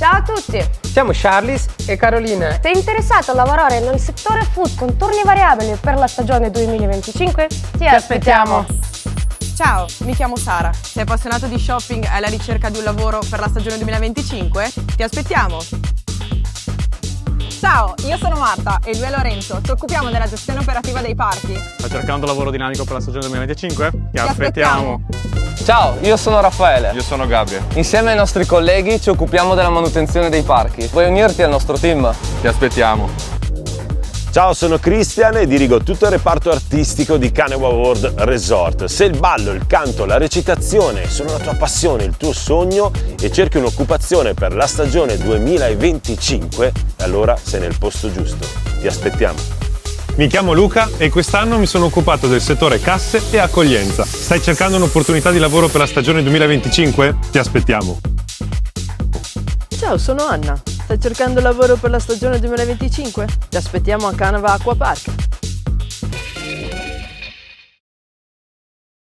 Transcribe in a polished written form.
Ciao a tutti! Siamo Charles e Carolina. Sei interessato a lavorare nel settore food con turni variabili per la stagione 2025? Ti aspettiamo! Ciao, mi chiamo Sara. Sei appassionato di shopping e alla ricerca di un lavoro per la stagione 2025? Ti aspettiamo! Ciao, io sono Marta e lui è Lorenzo. Ci occupiamo della gestione operativa dei parchi. Stai cercando lavoro dinamico per la stagione 2025? Ti aspettiamo! Ciao, io sono Raffaele. Io sono Gabriele. Insieme ai nostri colleghi ci occupiamo della manutenzione dei parchi. Vuoi unirti al nostro team? Ti aspettiamo. Ciao, sono Christian e dirigo tutto il reparto artistico di Canewa World Resort. Se il ballo, il canto, la recitazione sono la tua passione, il tuo sogno e cerchi un'occupazione per la stagione 2025, allora sei nel posto giusto. Ti aspettiamo. Mi chiamo Luca e quest'anno mi sono occupato del settore casse e accoglienza. Stai cercando un'opportunità di lavoro per la stagione 2025? Ti aspettiamo. Ciao, sono Anna. Stai cercando lavoro per la stagione 2025? Ti aspettiamo a Canava Acqua Park.